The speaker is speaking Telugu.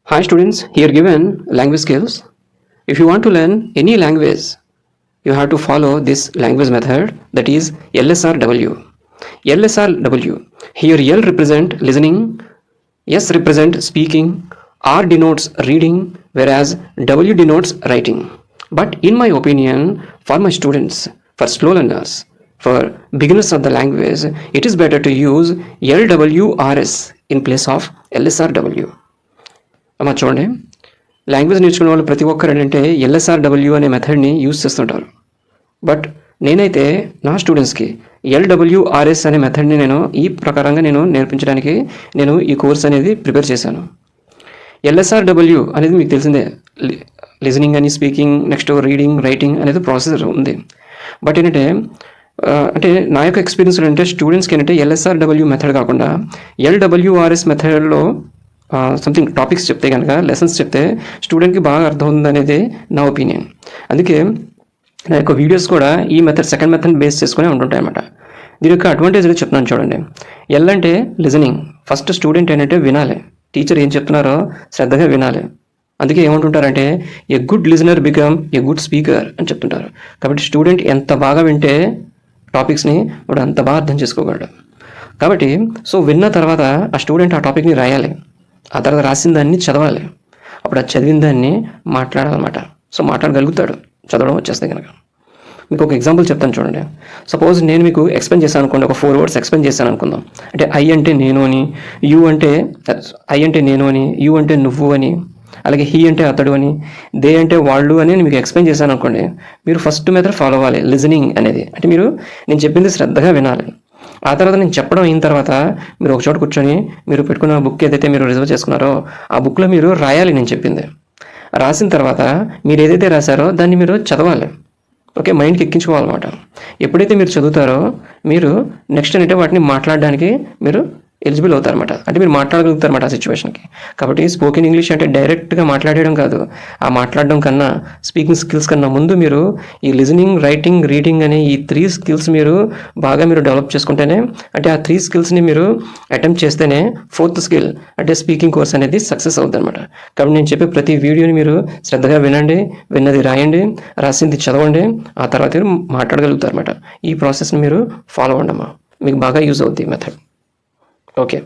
Hi students, here given language skills. If you want to learn any language, you have to follow this language method, that is LSRW. LSRW. Here L represent listening, S represent speaking, R denotes reading, whereas W denotes writing. But in my opinion, for my students, for slow learners, for beginners of the language, it is better to use LWRS in place of LSRW. అమ్మ చూడండి, లాంగ్వేజ్ నేర్చుకునే వాళ్ళు ప్రతి ఒక్కరు ఏంటంటే LSRW అనే మెథడ్ని యూజ్ చేస్తుంటారు. బట్ నేనైతే నా స్టూడెంట్స్కి LWRS అనే మెథడ్ని నేను ఈ ప్రకారంగా నేర్పించడానికి నేను ఈ కోర్స్ అనేది ప్రిపేర్ చేశాను. LSRW అనేది మీకు తెలిసిందే, లిజనింగ్ అని, స్పీకింగ్, నెక్స్ట్ రీడింగ్, రైటింగ్ అనేది ప్రాసెస్ ఉంది. బట్ ఏంటంటే అంటే నా యొక్క ఎక్స్పీరియన్స్ ఏంటంటే స్టూడెంట్స్కి ఏంటంటే LSRW మెథడ్ కాకుండా LWRS మెథడ్లో సంథింగ్ టాపిక్స్ చెప్తే కనుక, లెసన్స్ చెప్తే స్టూడెంట్కి బాగా అర్థం ఉందనేది నా ఒపీనియన్. అందుకే నా యొక్క వీడియోస్ కూడా ఈ మెథడ్, సెకండ్ మెథడ్ బేస్ చేసుకునే ఉంటుంటాయి అన్నమాట. దీని యొక్క అడ్వాంటేజ్ అనేది చెప్తున్నాను చూడండి. ఎల్ అంటే లిజనింగ్. ఫస్ట్ స్టూడెంట్ ఏంటంటే వినాలి, టీచర్ ఏం చెప్తున్నారో శ్రద్ధగా వినాలి. అందుకే ఏమంటుంటారంటే a good listener become a good speaker అని చెప్తుంటారు. కాబట్టి స్టూడెంట్ ఎంత బాగా వింటే టాపిక్స్ని వాడు అంత బాగా అర్థం చేసుకోగలడు. కాబట్టి సో విన్న తర్వాత ఆ స్టూడెంట్ ఆ టాపిక్ని రాయాలి, ఆ తర్వాత రాసిన దాన్ని చదవాలి, అప్పుడు ఆ చదివిన దాన్ని మాట్లాడాలన్నమాట. సో మాట్లాడగలుగుతాడు చదవడం వచ్చేస్తే కనుక. మీకు ఒక ఎగ్జాంపుల్ చెప్తాను చూడండి. సపోజ్ నేను మీకు ఎక్స్ప్లెయిన్ చేశాను అనుకోండి, ఒక 4 words ఎక్స్ప్లెయిన్ చేశాను అనుకుందాం. అంటే ఐ అంటే నేను అని, యూ అంటే ఐ అంటే నేను అని, యూ అంటే నువ్వు అని, అలాగే హీ అంటే అతడు అని, దే అంటే వాళ్ళు అని మీకు ఎక్స్ప్లెయిన్ చేశాను అనుకోండి. మీరు ఫస్ట్ మెథడ్ ఫాలో అవ్వాలి, లిజనింగ్ అనేది. అంటే మీరు నేను చెప్పింది శ్రద్ధగా వినాలి. ఆ తర్వాత నేను చెప్పడం అయిన తర్వాత మీరు ఒక చోట కూర్చొని మీరు పెట్టుకున్న బుక్ ఏదైతే మీరు రిజర్వ్ చేసుకున్నారో ఆ బుక్లో మీరు రాయాలి నేను చెప్పింది. రాసిన తర్వాత మీరు ఏదైతే రాశారో దాన్ని మీరు చదవాలి. ఓకే, మైండ్కి ఎక్కించుకోవాలన్నమాట. ఎప్పుడైతే మీరు చదువుతారో మీరు నెక్స్ట్ అంటే వాటిని మాట్లాడడానికి మీరు ఎలిజిబుల్ అవుతారన్నమాట. అంటే మీరు మాట్లాడగలుగుతారన్నమాట ఆ సిచ్యువేషన్కి. కాబట్టి స్పోకెన్ ఇంగ్లీష్ అంటే డైరెక్ట్గా మాట్లాడడం కాదు. ఆ మాట్లాడడం కన్నా, స్పీకింగ్ స్కిల్స్ కన్నా ముందు మీరు ఈ లిజనింగ్, రైటింగ్, రీడింగ్ అనే ఈ 3 skills మీరు బాగా డెవలప్ చేసుకుంటేనే, అంటే ఆ 3 skillsని మీరు అటెంప్ట్ చేస్తేనే 4th skill అంటే స్పీకింగ్ కోర్స్ అనేది సక్సెస్ అవుతుంది అనమాట. కాబట్టి నేను చెప్పే ప్రతి వీడియోని మీరు శ్రద్ధగా వినండి, విన్నది రాయండి, రాసింది చదవండి, ఆ తర్వాత మీరు మాట్లాడగలుగుతారన్నమాట. ఈ ప్రాసెస్ని మీరు ఫాలో అవ్వండి అమ్మా, మీకు బాగా యూజ్ అవుతుంది ఈ మెథడ్. Okay.